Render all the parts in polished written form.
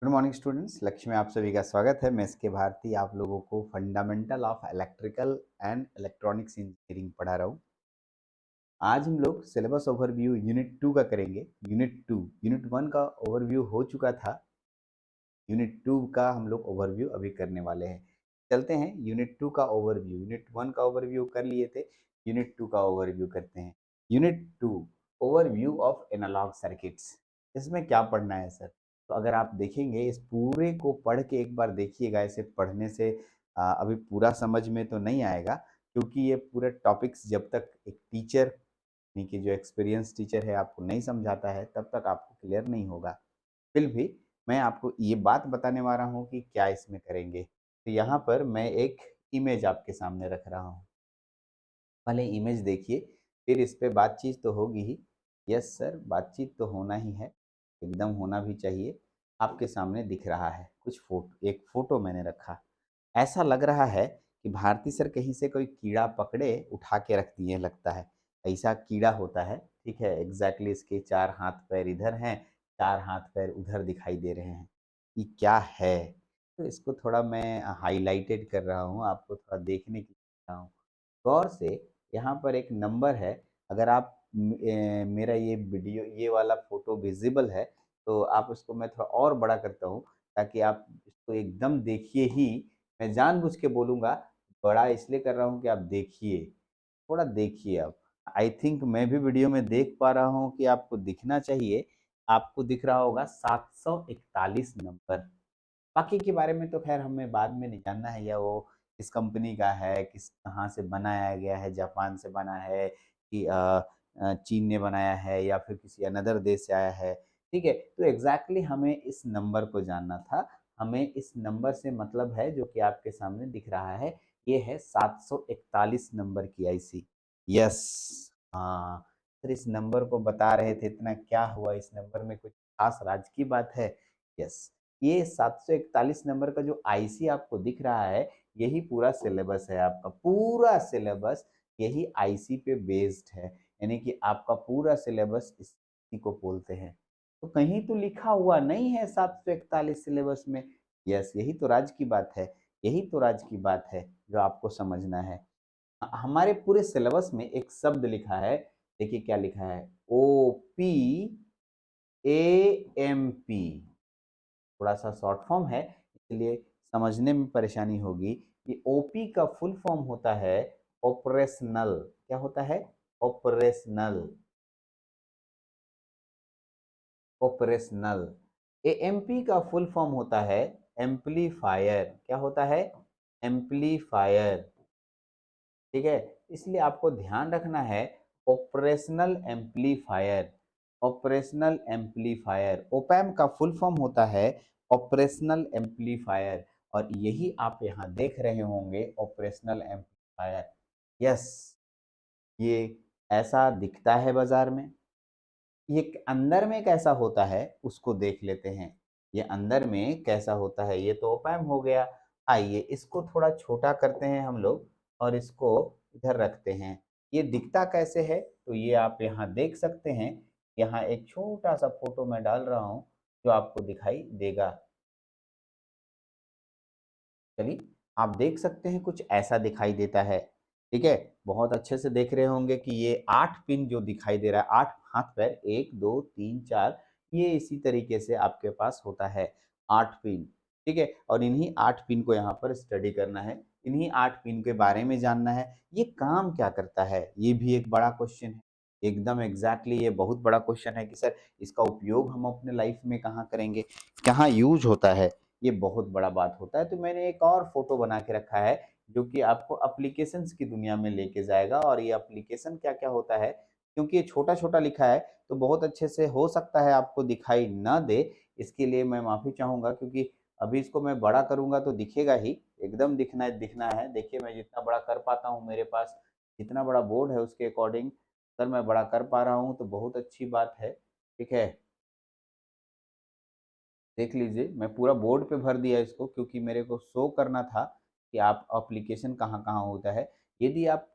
Good morning students, लक्ष्य में आप सभी का स्वागत है। मैं एस.के. भारती आप लोगों को fundamental of electrical and electronics engineering पढ़ा रहा हूँ। आज हम लोग सिलेबस ओवरव्यू यूनिट 2 का करेंगे। यूनिट 1 का ओवरव्यू हो चुका था। यूनिट 2 का हम लोग ओवरव्यू अभी करने वाले हैं। चलते हैं यूनिट 2 का ओवरव्यू। यूनिट 1 का ओवरव्यू कर लिए थे, यूनिट 2 का ओवरव्यू करते हैं। Unit 2 overview of analog circuits. इसमें क्या पढ़ना है सर? तो अगर आप देखेंगे इस पूरे को पढ़ के एक बार देखिएगा। इसे पढ़ने से अभी पूरा समझ में तो नहीं आएगा, क्योंकि ये पूरे टॉपिक्स जब तक एक टीचर यानी कि जो एक्सपीरियंस टीचर है आपको नहीं समझाता है तब तक आपको क्लियर नहीं होगा। फिर भी मैं आपको ये बात बताने वाला हूँ कि क्या इसमें करेंगे। तो यहाँ पर मैं एक इमेज आपके सामने रख रहा हूँ। पहले इमेज देखिए, फिर इस पे बातचीत तो होगी ही। यस सर, बातचीत तो होना ही है, एकदम होना भी चाहिए। आपके सामने दिख रहा है कुछ फोटो, एक फोटो मैंने रखा। ऐसा लग रहा है कि भारती सर कहीं से कोई कीड़ा पकड़े उठा के रख दिए लगता है। ऐसा कीड़ा होता है, ठीक है। एग्जैक्टली इसके 4 हाथ पैर इधर हैं, 4 हाथ पैर उधर दिखाई दे रहे हैं। ये क्या है? तो इसको थोड़ा मैं हाइलाइटेड कर रहा हूँ, आपको थोड़ा देखने की रहा हूँ गौर से। यहाँ पर एक नंबर है। अगर आप मेरा ये वीडियो, ये वाला फोटो विजिबल है तो आप उसको मैं थोड़ा और बड़ा करता हूँ ताकि आप इसको एकदम देखिए ही। मैं जानबूझ के बोलूँगा, बड़ा इसलिए कर रहा हूँ कि आप देखिए, थोड़ा देखिए आप। आई थिंक मैं भी वीडियो में देख पा रहा हूँ कि आपको दिखना चाहिए। आपको दिख रहा होगा 741 नंबर। बाकी के बारे में तो ख़ैर हमें बाद में नहीं जानना है, या वो किस कंपनी का है, किस कहाँ से बनाया गया है, जापान से बना है कि चीन ने बनाया है या फिर किसी अनदर देश से आया है, ठीक है? तो एग्ज़ैक्टली हमें इस नंबर को जानना था। हमें इस नंबर से मतलब है जो कि आपके सामने दिख रहा है, ये है 741 नंबर की आईसी। यस, हाँ, फिर इस नंबर को बता रहे थे, इतना क्या हुआ इस नंबर में, कुछ ख़ास राज की बात है? यस। ये 741 नंबर का जो आईसी आपको दिख रहा है, यही पूरा सिलेबस है आपका। पूरा सिलेबस यही आईसी पे बेस्ड है। यानी कि आपका पूरा सिलेबस इसी को बोलते हैं। तो कहीं तो लिखा हुआ नहीं है 741 सिलेबस में। यस, यही तो राज की बात है। यही तो राज की बात है जो आपको समझना है। हमारे पूरे सिलेबस में एक शब्द लिखा है, देखिए क्या लिखा है, ओपीएएमपी। थोड़ा-सा शॉर्ट फॉर्म है, इसलिए समझने में परेशानी होगी। ये ओपी का फुल फॉर्म होता है ऑपरेशनल। क्या होता है? ऑपरेशनल। ऑपरेशनल। एएमपी का फुल फॉर्म होता है एम्पलीफायर। क्या होता है? एम्पलीफायर। ठीक है? इसलिए आपको ध्यान रखना है operational amplifier. Operational amplifier, op-amp का फुल फॉर्म होता है ऑपरेशनल एम्पलीफायर। और यही आप यहाँ देख रहे होंगे ऑपरेशनल एम्पलीफायर। यस, ये ऐसा दिखता है बाजार में। ये अंदर में कैसा होता है उसको देख लेते हैं। ये अंदर में कैसा होता है, ये तो ओपैम्प हो गया। आइए इसको थोड़ा छोटा करते हैं हम लोग और इसको इधर रखते हैं। ये दिखता कैसे है? तो ये आप यहाँ देख सकते हैं। यहाँ एक छोटा सा फोटो मैं डाल रहा हूँ जो आपको दिखाई देगा। चलिए, आप देख सकते हैं कुछ ऐसा दिखाई देता है। ठीक है? बहुत अच्छे से देख रहे होंगे कि ये 8 पिन जो दिखाई दे रहा है, 8 हाथ पैर, 1, 2, 3, 4, ये इसी तरीके से आपके पास होता है 8 पिन। ठीक है? और इन्हीं 8 पिन को यहाँ पर स्टडी करना है, इन्हीं 8 पिन के बारे में जानना है। ये काम क्या करता है? ये भी एक बड़ा क्वेश्चन है। एकदम एग्ज़ैक्टली ये बहुत बड़ा क्वेश्चन है कि सर इसका उपयोग हम अपने लाइफ में कहाँ करेंगे? कहाँ यूज़ होता है? ये बहुत बड़ा बात होता है। तो मैंने एक और फ़ोटो बना के रखा है, जो कि आपको एप्लीकेशंस की दुनिया में लेके जाएगा। और ये एप्लीकेशन क्या-क्या होता है, क्योंकि ये छोटा-छोटा लिखा है, तो बहुत अच्छे से हो सकता है आपको दिखाई ना दे। इसके लिए मैं माफ़ी चाहूँगा, क्योंकि अभी इसको मैं बड़ा करूँगा तो दिखेगा ही, एकदम दिखना है। देखिए मैं जितना बड़ा कर पाता हूँ, मेरे पास जितना बड़ा बोर्ड है उसके अकॉर्डिंग अगर मैं बड़ा कर पा रहा हूँ तो बहुत अच्छी बात है। ठीक है? देख लीजिए, मैं पूरा बोर्ड पे भर दिया इसको, क्योंकि मेरे को शो करना था कि आप एप्लीकेशन कहाँ-कहाँ होता है। यदि आप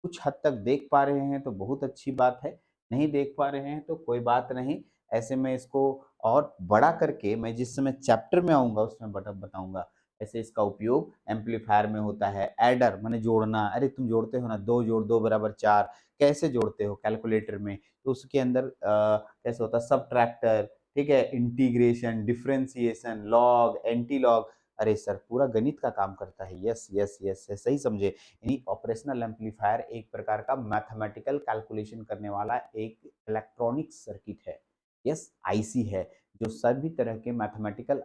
कुछ हद तक देख पा रहे हैं तो बहुत अच्छी बात है, नहीं देख पा रहे हैं तो कोई बात नहीं। ऐसे में इसको और बड़ा करके मैं जिस समय चैप्टर में आऊँगा उसमें बताऊँगा। ऐसे इसका उपयोग एम्पलीफायर में होता है, ऐडर माने जोड़ना, अरे तुम जोड़ते हो ना 2 जोड़ 2 बराबर 4 कैसे जोड़ते हो कैलकुलेटर में? तो उसके अंदर कैसे होता है सबट्रैक्टर, ठीक है? Integration, differentiation, log, anti log अरे सर पूरा गणित का काम करता है। यस, यस, यस, यस सही समझे। यानी ऑपरेशनल एम्पलीफायर एक प्रकार का मैथमेटिकल कैलकुलेशन करने वाला एक इलेक्ट्रॉनिक सर्किट है। यस, आईसी है जो सभी तरह के मैथमेटिकल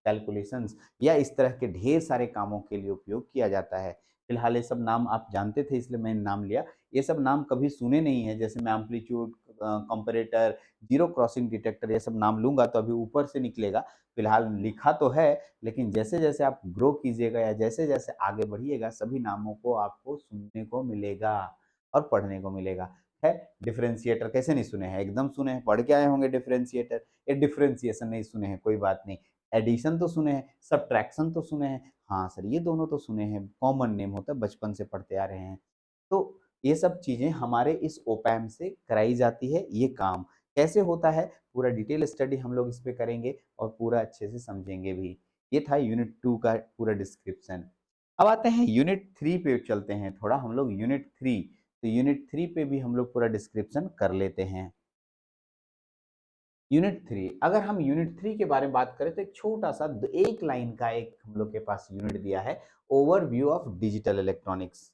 कैलकुलेशंस या इस तरह के ढेर सारे कामों के लिए उपयोग किया जाता है। फिलहाल ये सब नाम आप जानते थे इसलिए मैंने नाम लिया। ये सब नाम कभी सुने नहीं है जैसे मैं amplitude, comparator, zero crossing detector ये सब नाम लूँगा तो अभी ऊपर से निकलेगा। फिलहाल लिखा तो है लेकिन जैसे-जैसे आप ग्रो कीजिएगा या जैसे-जैसे आगे बढ़िएगा सभी नामों को आपको सुनने को मिलेगा और पढ़ने को मिलेगा। है डिफरेंशिएटर कैसे नहीं सुने हैं? एकदम सुने हैं, पढ़ के आए होंगे डिफरेंशिएटर। ये डिफरेंशिएशन नहीं सुने हैं, कोई बात नहीं। एडिशन तो सुने हैं, सब्ट्रैक्शन तो सुने हैं। हाँ सर, ये दोनों तो सुने हैं, कॉमन नेम होता है, बचपन से पढ़ते आ रहे हैं। तो ये सब चीज़ें हमारे इस ओपैम्प से कराई जाती है, ये काम। कैसे होता है? पूरा डिटेल स्टडी हम लोग इस पे करेंगे और पूरा अच्छे से समझेंगे भी। ये था यूनिट 2 का पूरा डिस्क्रिप्शन। अब आते हैं यूनिट 3 पे चलते हैं थोड़ा हम लोग यूनिट 3 तो यूनिट 3 पे भी हम लोग पूरा डिस्क्रिप्शन कर लेते हैं। यूनिट 3 अगर हम यूनिट 3 के बारे में बात करें तो एक छोटा-सा एक लाइन का एक हम लोग के पास यूनिट दिया है, ओवरव्यू ऑफ डिजिटल इलेक्ट्रॉनिक्स।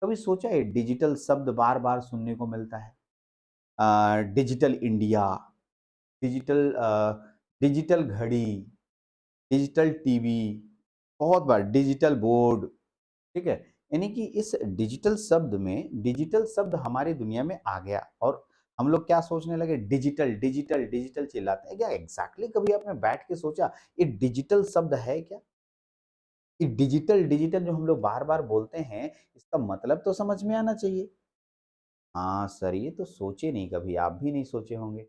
कभी सोचा है डिजिटल शब्द बार-बार सुनने को मिलता है? डिजिटल इंडिया, डिजिटल घड़ी, डिजिटल टीवी, बहुत बार डिजिटल बोर्ड, ठीक है? यानी कि इस डिजिटल शब्द में डिजिटल शब्द हमारी दुनिया में आ गया और हम लोग क्या सोचने लगे डिजिटल, डिजिटल, डिजिटल चिल्लाते हैं। क्या एग्ज़ैक्टली कभी आपने बैठ के सोचा ये डिजिटल शब्द है क्या? ये डिजिटल, डिजिटल जो हम लोग बार-बार बोलते हैं, इसका मतलब तो समझ में आना चाहिए। हाँ सर, ये तो सोचे नहीं कभी, आप भी नहीं सोचे होंगे।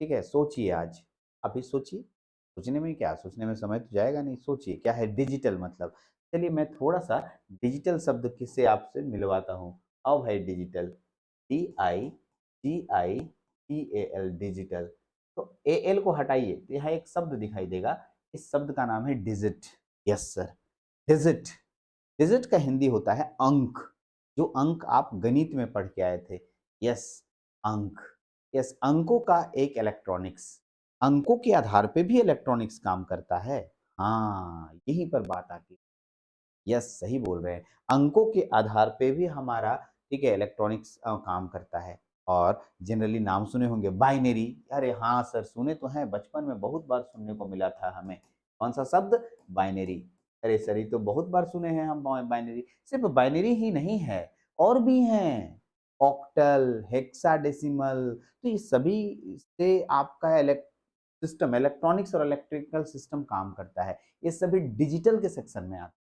ठीक है, सोचिए आज, अभी सोचिए। सोचने में क्या, सोचने में समय तो जाएगा नहीं, सोचिए क्या है डिजिटल मतलब? चलिए मैं थोड़ा-सा डिजिटल शब्द से आपसे मिलवाता हूँ। आओ भाई डिजिटल, DIGITAL डिजिटल। तो एएल को हटाइए, तो यहाँ एक शब्द दिखाई देगा, इस शब्द का नाम है digit. Yes sir, digit. Digit का हिंदी होता है अंक, जो अंक आप गणित में पढ़ के आए थे। यस, अंक। यस, अंकों का एक इलेक्ट्रॉनिक्स। अंकों के आधार पे भी इलेक्ट्रॉनिक्स काम करता है। हाँ, यहीं पर बात आती है। यस, सही बोल रहे हैं। अंकों के आधार पे भी हमारा ठीक है इलेक्ट्रॉनिक्स काम करता है और जनरली नाम सुने होंगे बाइनरी। अरे हाँ सर, सुने तो हैं, बचपन में बहुत बार सुनने को मिला था हमें। कौन-सा शब्द? बाइनरी। अरे सर, ये तो बहुत बार सुने हैं हम बाइनरी। सिर्फ बाइनरी ही नहीं है, और भी हैं। ऑक्टल, हेक्साडेसिमल तो ये सभी से आपका सिस्टम इलेक्ट्रॉनिक्स और इलेक्ट्रिकल सिस्टम काम करता है। ये सभी डिजिटल के सेक्शन में आते हैं।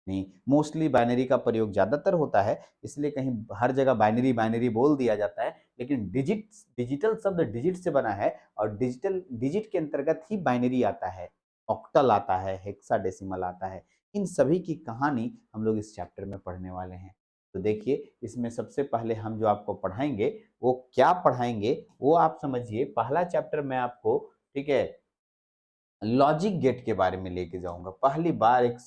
नहीं, मोस्टली बाइनरी का प्रयोग ज़्यादातर होता है, इसलिए कहीं हर जगह बाइनरी, बाइनरी बोल दिया जाता है, लेकिन डिजिटल शब्द डिजिट से बना है और डिजिट के अंतर्गत ही बाइनरी आता है, ऑक्टल आता है, हेक्साडेसिमल आता है। इन सभी की कहानी हम लोग इस चैप्टर में पढ़ने वाले हैं। तो देखिए, इसमें सबसे पहले हम जो आपको पढ़ाएँगे, वो क्या पढ़ाएँगे, वो आप समझिए। पहला चैप्टर मैं आपको, ठीक है, लॉजिक गेट के बारे में लेके जाऊँगा। पहली बार एक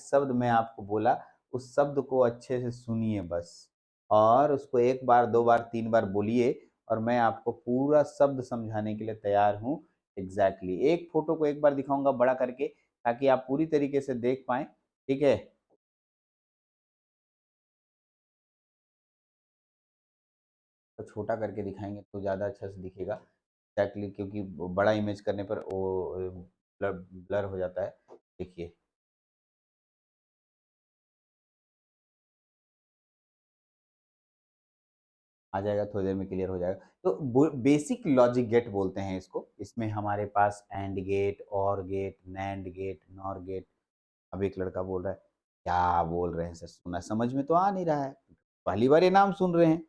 शब्द मैं आपको बोला, उस शब्द को अच्छे से सुनिए बस और उसको 1 बार, 2 बार, 3 बार बोलिए और मैं आपको पूरा शब्द समझाने के लिए तैयार हूँ। एग्ज़ैक्टली एक फ़ोटो को एक बार दिखाऊँगा बड़ा करके ताकि आप पूरी तरीके से देख पाएँ, ठीक है? तो छोटा करके दिखाएँगे तो ज़्यादा अच्छा से दिखेगा। एग्ज़ैक्टली क्योंकि बड़ा इमेज करने पर वो ब्लर ब्लर हो जाता है। देखिए। आ जाएगा, थोड़ी देर में क्लियर हो जाएगा। तो बो बेसिक लॉजिक गेट बोलते हैं इसको। इसमें हमारे पास AND gate, or gate, NAND gate, NOR gate. अब एक लड़का बोल रहा है, "क्या बोल रहे हैं सर? सुना समझ में तो आ नहीं रहा है। पहली बार ये नाम सुन रहे हैं।"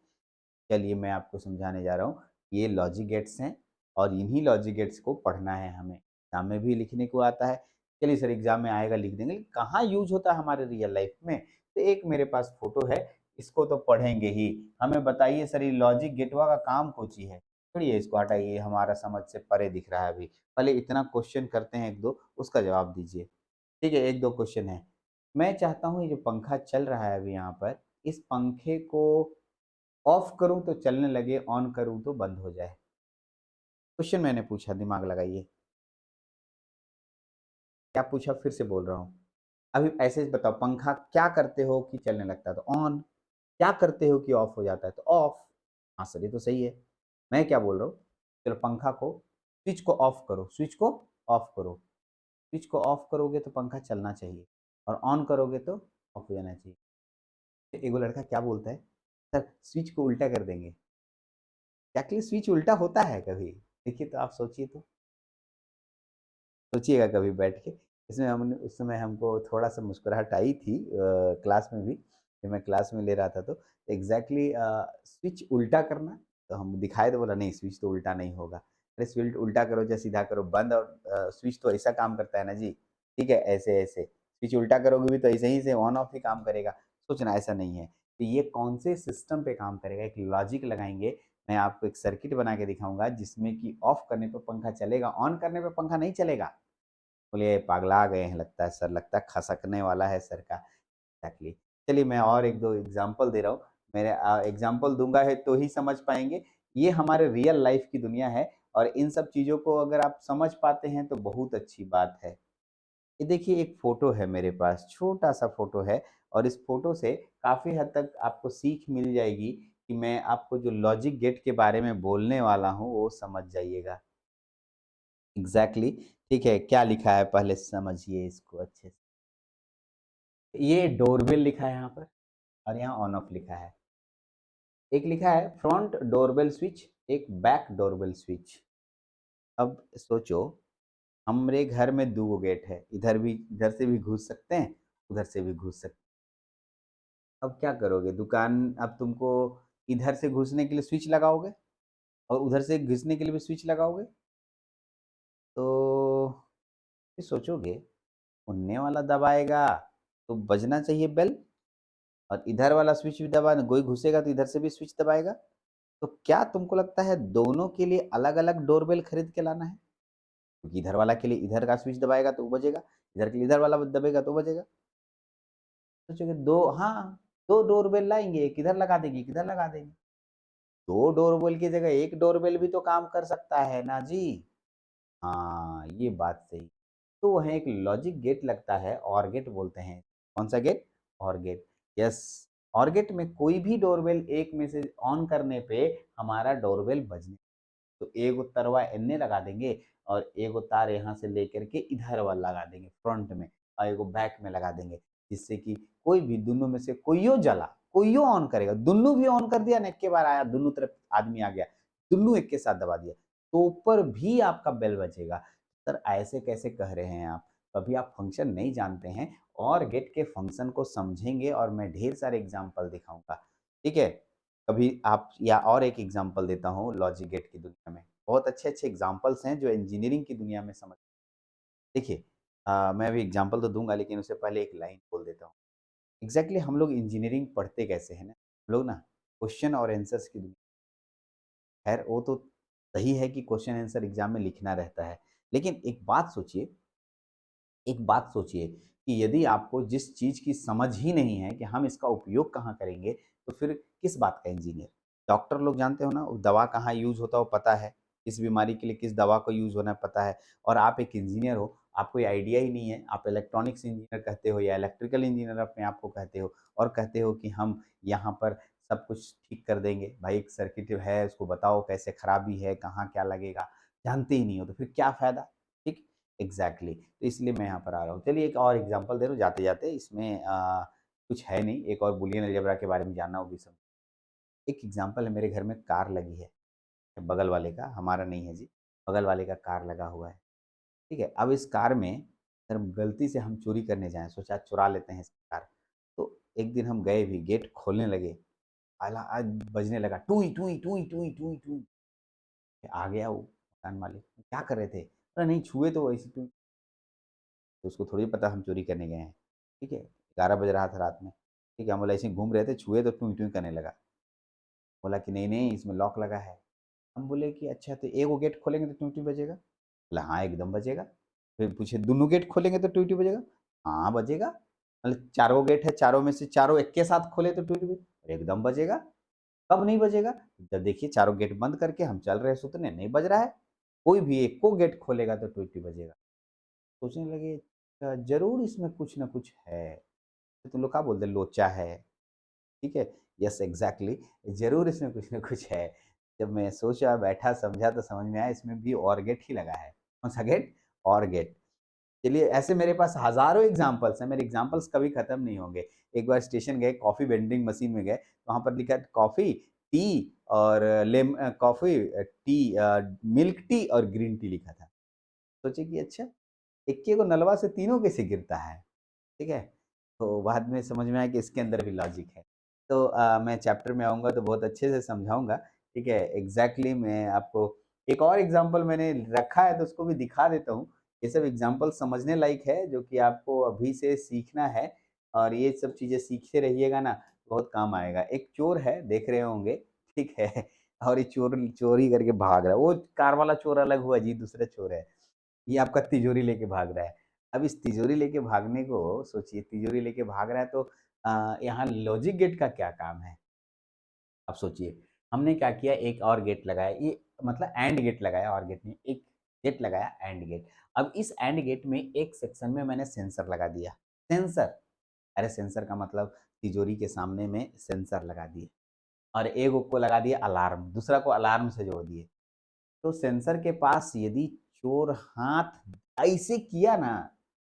चलिए मैं आपको समझाने जा रहा हूँ। ये लॉजिक गेट्स हैं और इन्हीं लॉजिक गेट्स को पढ़ना है हमें। एग्ज़ाम में भी लिखने को आता है। चलिए सर एग्ज़ाम में आएगा लिख देंगे, लेकिन कहाँ यूज़ होता है हमारे रियल लाइफ़ में? तो एक मेरे पास फ़ोटो है, इसको तो पढ़ेंगे ही। हमें बताइए सर ये लॉजिक गेटवा का काम कोची है? छोड़िए इसको, हटाइए, ये हमारा समझ से परे दिख रहा है अभी। पहले इतना क्वेश्चन करते हैं 1-2, उसका जवाब दीजिए। ठीक है, 1-2 क्वेश्चन है। मैं चाहता हूँ ये जो पंखा चल रहा है अभी यहाँ पर, इस पंखे को ऑफ करूँ तो चलने लगे, ऑन करूँ तो बंद हो जाए। क्वेश्चन मैंने पूछा, दिमाग लगाइए। क्या पूछा फिर से बोल रहा हूँ। अभी ऐसे ही बताओ, पंखा क्या करते हो कि चलने लगता है तो ऑन, क्या करते हो कि ऑफ हो जाता है तो ऑफ। हाँ सर, ये तो सही है। मैं क्या बोल रहा हूँ, चलो पंखा को, स्विच को ऑफ करो, स्विच को ऑफ करो। स्विच को ऑफ करोगे तो पंखा चलना चाहिए, और ऑन करोगे तो ऑफ हो जाना चाहिए। एक वो लड़का क्या बोलता है, सर स्विच को उल्टा कर देंगे। एक्चुअली स्विच उल्टा होता है कभी? देखिए तो आप सोचिए तो, सोचिएगा कभी बैठ के। इसमें हमने उस समय हमको थोड़ा-सा मुस्कुराहट आई थी क्लास में भी, जब मैं क्लास में ले रहा था तो एग्ज़ैक्टली स्विच उल्टा करना, तो हम दिखाए तो बोला नहीं स्विच तो उल्टा नहीं होगा। अरे स्विच उल्टा करो चाहे सीधा करो, बंद और स्विच तो ऐसा काम करता है ना जी, ठीक है? ऐसे-ऐसे। स्विच उल्टा करोगे भी तो ऐसे ही से ऑन ऑफ ही काम करेगा, सोचना ऐसा नहीं है। तो ये कौन से सिस्टम पे काम करेगा, एक लॉजिक लगाएँगे, मैं आपको एक सर्किट बना के दिखाऊँगा जिसमें कि ऑफ करने पे पंखा चलेगा, ऑन करने पे पंखा नहीं चलेगा। बोलिए पगला गए हैं लगता है सर, लगता है खसकने वाला है सर का। एग्ज़ैक्टली। चलिए मैं और 1-2 एग्ज़ाम्पल दे रहा हूँ। मेरे एग्ज़ाम्पल दूँगा है तो ही समझ पाएँगे। ये हमारे रियल लाइफ़ की दुनिया है, और इन सब चीज़ों को अगर आप समझ पाते हैं तो बहुत अच्छी बात है। ये देखिए एक फ़ोटो है मेरे पास, छोटा-सा फ़ोटो है, और इस फ़ोटो से काफ़ी हद तक आपको सीख मिल जाएगी कि मैं आपको जो लॉजिक गेट के बारे में बोलने वाला हूँ वो समझ जाइएगा। एग्ज़ैक्टली। ठीक है, क्या लिखा है पहले समझिए इसको अच्छे से। ये डोरबेल लिखा है यहाँ पर, और यहाँ ऑन ऑफ लिखा है। एक लिखा है फ्रंट डोरबेल स्विच, एक बैक डोरबेल स्विच। अब सोचो, हमरे घर में 2 गो गेट है, इधर से भी घुस सकते हैं, उधर से भी घुस सकते हैं। अब क्या करोगे? दुकान, अब तुमको इधर से घुसने के लिए स्विच लगाओगे, और उधर से घुसने के लिए भी स्विच लगाओगे, तो फिर सोचोगे, सुनने वाला दबाएगा तो बजना चाहिए बेल, और इधर वाला स्विच भी दबा, कोई घुसेगा तो इधर से भी स्विच दबाएगा। तो क्या तुमको लगता है दोनों के लिए अलग-अलग डोरबेल खरीद के लाना है? क्योंकि इधर वाला के लिए इधर का स्विच दबाएगा तो वो बजेगा, इधर के लिए इधर वाला दबेगा तो बजेगा। सोचोगे 2, हाँ, 2 डोरबेल लाएँगे, एक इधर लगा देंगे, एक इधर लगा देंगे। 2 डोरबेल की जगह 1 डोरबेल भी तो काम कर सकता है ना जी। हाँ, ये बात सही। तो वहाँ एक लॉजिक गेट लगता है, ऑर गेट बोलते हैं। कौन सा gate? Or gate. Yes, or gate में कोई भी डोरबेल एक में से ऑन करने पे हमारा डोरबेल बजने, तो एगो तरवा एने लगा देंगे, और एगो तार यहाँ से लेकर के इधर वाला लगा देंगे फ्रंट में, और एगो बैक में लगा देंगे, जिससे कि कोई भी दोनों में से कोइयो जला, कोइयो ऑन करेगा, दोनों भी ऑन कर दिया ना, एक के बार आया, दोनों तरफ आदमी आ गया, दोनों एक के साथ दबा दिया, तो ऊपर भी आपका बेल बजेगा। सर ऐसे कैसे कह रहे हैं आप? कभी आप फंक्शन नहीं जानते हैं, और गेट के फंक्शन को समझेंगे और मैं ढेर सारे एग्जाम्पल दिखाऊंगा, ठीक है? कभी आप, या और एक एग्जांपल देता हूँ लॉजिक गेट की दुनिया में। बहुत अच्छे-अच्छे एग्जांपल्स हैं जो इंजीनियरिंग की दुनिया में समझ, देखिए मैं अभी एग्जांपल तो दूँगा लेकिन उससे पहले एक लाइन बोल देता हूँ। एग्ज़ैक्टली हम लोग इंजीनियरिंग पढ़ते कैसे हैं ना, हम लोग ना क्वेश्चन और आंसर्स की दुनिया, खैर वो तो सही है कि क्वेश्चन आंसर एग्ज़ाम में लिखना रहता है। लेकिन एक बात सोचिए कि यदि आपको जिस चीज़ की समझ ही नहीं है कि हम इसका उपयोग कहाँ करेंगे, तो फिर किस बात का इंजीनियर? डॉक्टर लोग जानते हो ना, वो दवा कहाँ यूज़ होता है वो पता है, किस बीमारी के लिए किस दवा को यूज़ होना है पता है, और आप एक इंजीनियर हो, आपको ये आइडिया ही नहीं है, आप इलेक्ट्रॉनिक्स इंजीनियर कहते हो या इलेक्ट्रिकल इंजीनियर अपने आप को कहते हो, और कहते हो कि हम यहाँ पर सब कुछ ठीक कर देंगे। भाई एक सर्किट है, उसको बताओ कैसे खराबी है, कहाँ क्या लगेगा, जानते ही नहीं हो तो फिर क्या फ़ायदा? ठीक? एग्ज़ैक्टली, तो इसलिए मैं यहाँ पर आ रहा हूँ। चलिए एक और एग्ज़ाम्पल दे रहा हूँ जाते-जाते, इसमें कुछ है नहीं, एक और बूलियन अलजेब्रा के बारे में जानना वो भी सब। एक एग्ज़ाम्पल है, मेरे घर में कार लगी है, बगल वाले का, हमारा नहीं है जी, बगल वाले का कार लगा हुआ है, ठीक है? अब इस कार में अगर गलती से हम चोरी करने जाएँ, सोचा चुरा लेते हैं इसकी कार, तो एक दिन हम गए भी, गेट खोलने लगे, बजने लगा टुई, टुई, टुई, टुई, टुई, टुई, आ गया वो मकान मालिक, क्या कर रहे थे? अरे नहीं छुए तो वैसे टुई, तो उसको थोड़ी पता हम चोरी करने गए हैं, ठीक है? 11 बज रहा था रात में, ठीक है? हम बोले ऐसे ही घूम रहे थे, छुए तो टुई टुई करने लगा। बोला कि नहीं, नहीं इसमें लॉक लगा है। हम बोले कि अच्छा तो एगो गेट खोलेंगे तो ट्यूटी बजेगा? बोला हाँ, एकदम बजेगा। फिर पूछे दोनों गेट खोलेंगे तो ट्यूटी बजेगा? हाँ, बजेगा। मतलब चारों गेट है, चारों में से चारों एक के साथ खोले तो ट्यूटी एकदम बजेगा। कब नहीं बजेगा? जब देखिए चारों गेट बंद करके हम चल रहे हैं सुतने, नहीं बज रहा है। कोई भी एक को गेट खोलेगा तो ट्यूटी बजेगा। सोचने लगे ज़रूर इसमें कुछ ना कुछ है। तो तुम लोग क्या बोलते हैं लोचा है, ठीक है? यस एग्ज़ैक्टली ज़रूर इसमें कुछ ना कुछ है। जब मैं सोचा, बैठा, समझा तो समझ में आया इसमें भी और गेट ही लगा है। कौन-सा गेट? और गेट। चलिए ऐसे मेरे पास हज़ारों एग्ज़ाम्पल्स हैं, मेरे एग्ज़ाम्पल्स कभी खत्म नहीं होंगे। एक बार स्टेशन गए, कॉफ़ी वेंडिंग मशीन में गए, वहाँ पर लिखा है कॉफ़ी, टी और कॉफ़ी टी मिल्क टी और ग्रीन टी लिखा था। सोचे कि अच्छा, इक्के को नलवा से तीनों कैसे गिरता है? ठीक है? तो बाद में समझ में आया कि इसके अंदर भी लॉजिक है। तो मैं चैप्टर में आऊँगा तो बहुत अच्छे से समझाऊँगा, ठीक है? एग्ज़ैक्टली मैं आपको एक और एग्ज़ाम्पल मैंने रखा है तो उसको भी दिखा देता हूँ। ये सब एग्ज़ाम्पल समझने लायक है जो कि आपको अभी से सीखना है और ये सब चीज़ें सीखते रहिएगा ना, बहुत काम आएगा। एक चोर है, देख रहे होंगे, ठीक है? और ये चोर चोरी करके भाग रहा है। वो कार वाला चोर अलग हुआ जी, दूसरा चोर है। ये आपका तिजोरी लेके भाग रहा है। अब इस तिजोरी लेके भागने को सोचिए, तिजोरी लेके भाग रहा है तो यहाँ लॉजिक गेट का क्या काम है? अब सोचिए, हमने क्या किया एक और गेट लगाया, ये मतलब एंड गेट लगाया और गेट नहीं, एक गेट लगाया एंड गेट। अब इस एंड गेट में एक सेक्शन में मैंने सेंसर लगा दिया। सेंसर, अरे सेंसर का मतलब तिजोरी के सामने में सेंसर लगा दिए और एक को लगा दिया अलार्म, दूसरा को अलार्म से जोड़ दिए। तो सेंसर के पास यदि चोर हाथ ऐसे किया ना,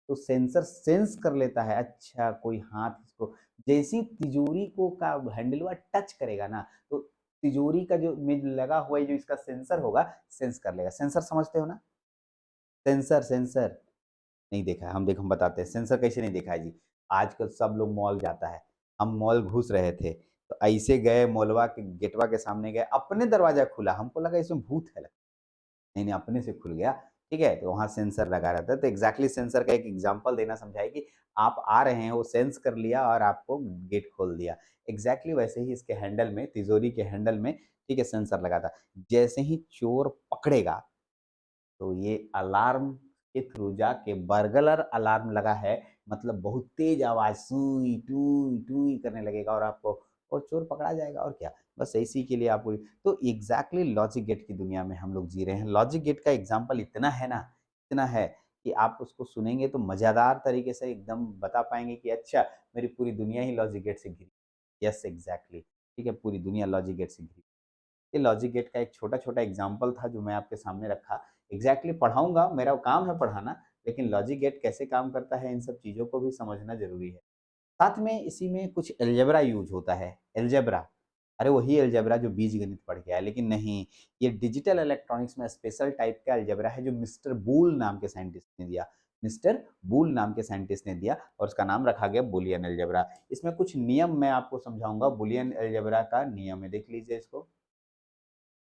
तो सेंसर सेंस कर लेता है, अच्छा कोई हाथ इसको जैसे ही तिजोरी को का हैंडलवा टच करेगा ना, तो तिजोरी का जो में लगा हुआ है जो इसका सेंसर होगा, सेंस कर लेगा। सेंसर समझते हो ना? सेंसर सेंसर नहीं देखा है, हम बताते हैं। सेंसर कैसे नहीं देखा है जी? आजकल सब लोग मॉल जाता है। हम मॉल घुस रहे थे, तो ऐसे गए मॉलवा के गेटवा के सामने गए, अपने दरवाज़ा खुला, हमको लगा इसमें भूत है। नहीं, नहीं अपने से खुल गया, ठीक है? तो वहाँ सेंसर लगा रहता है, तो एग्ज़ैक्टली सेंसर का एक एग्ज़ाम्पल देना समझा है कि आप आ रहे हैं, वो सेंस कर लिया और आपको गेट खोल दिया। एग्ज़ैक्टली वैसे ही इसके हैंडल में, तिजोरी के हैंडल में, ठीक है, सेंसर लगा था। जैसे ही चोर पकड़ेगा, तो ये अलार्म के थ्रू जाके बरगलर अलार्म लगा है, मतलब बहुत तेज़ आवाज़ सुई, टूई, टूई करने लगेगा और आपको और चोर पकड़ा जाएगा और क्या। बस इसी के लिए आपको तो एग्ज़ैक्टली लॉजिक गेट की दुनिया में हम लोग जी रहे हैं। लॉजिक गेट का एग्ज़ाम्पल इतना है ना, इतना है कि आप उसको सुनेंगे तो मज़ेदार तरीके से एकदम बता पाएँगे कि अच्छा, मेरी पूरी दुनिया ही लॉजिक गेट से घिरी। यस एग्ज़ैक्टली, ठीक है, पूरी दुनिया लॉजिक गेट से घिरी। ये लॉजिक गेट का एक छोटा-छोटा एग्ज़ाम्पल था जो मैं आपके सामने रखा। एग्ज़ैक्टली पढ़ाऊँगा, मेरा काम है पढ़ाना, लेकिन लॉजिक गेट कैसे काम करता है इन सब चीज़ों को भी समझना ज़रूरी है। साथ में इसी में कुछ अलजेब्रा यूज़ होता है, अलजेब्रा। अरे वही अलजेब्रा जो बीजगणित पढ़ के आए, लेकिन नहीं, ये डिजिटल इलेक्ट्रॉनिक्स में स्पेशल टाइप का अलजेब्रा है जो मिस्टर बूल नाम के साइंटिस्ट ने दिया। मिस्टर बूल नाम के साइंटिस्ट ने दिया और उसका नाम रखा गया बूलियन अलजेब्रा। इसमें कुछ नियम मैं आपको समझाऊँगा, बूलियन अलजेब्रा का नियम है, देख लीजिए इसको।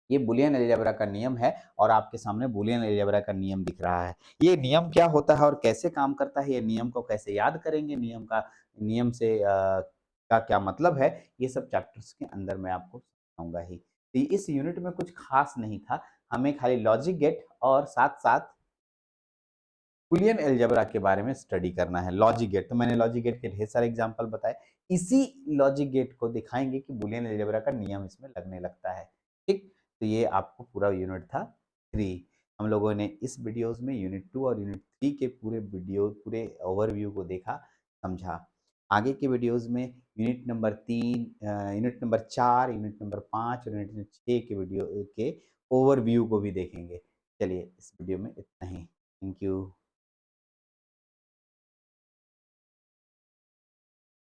ये बूलियन अलजेब्रा का नियम है और आपके सामने बूलियन अलजेब्रा का नियम दिख रहा है। ये नियम क्या होता है और कैसे काम करता है, ये नियम को कैसे याद करेंगे, नियम से का क्या मतलब है, ये सब चैप्टर्स के अंदर मैं आपको समझाऊँगा ही। तो इस यूनिट में कुछ खास नहीं था, हमें खाली लॉजिक गेट और साथ-साथ बूलियन अलजेब्रा के बारे में स्टडी करना है। लॉजिक गेट, तो मैंने लॉजिक गेट के ढेर सारे एग्ज़ाम्पल बताए। इसी लॉजिक गेट को दिखाएँगे कि बूलियन अलजेब्रा का नियम इसमें लगने लगता है। ठीक? तो ये आपको पूरा यूनिट था 3। हम लोगों ने इस वीडियोज़ में यूनिट 2 और यूनिट 3 के पूरे ओवरव्यू को देखा, समझा। आगे के वीडियोज़ में unit number 3 unit number 4, unit number 5 और यूनिट नंबर 6 के वीडियो के ओवरव्यू को भी देखेंगे। चलिए इस वीडियो में इतना ही। Thank you.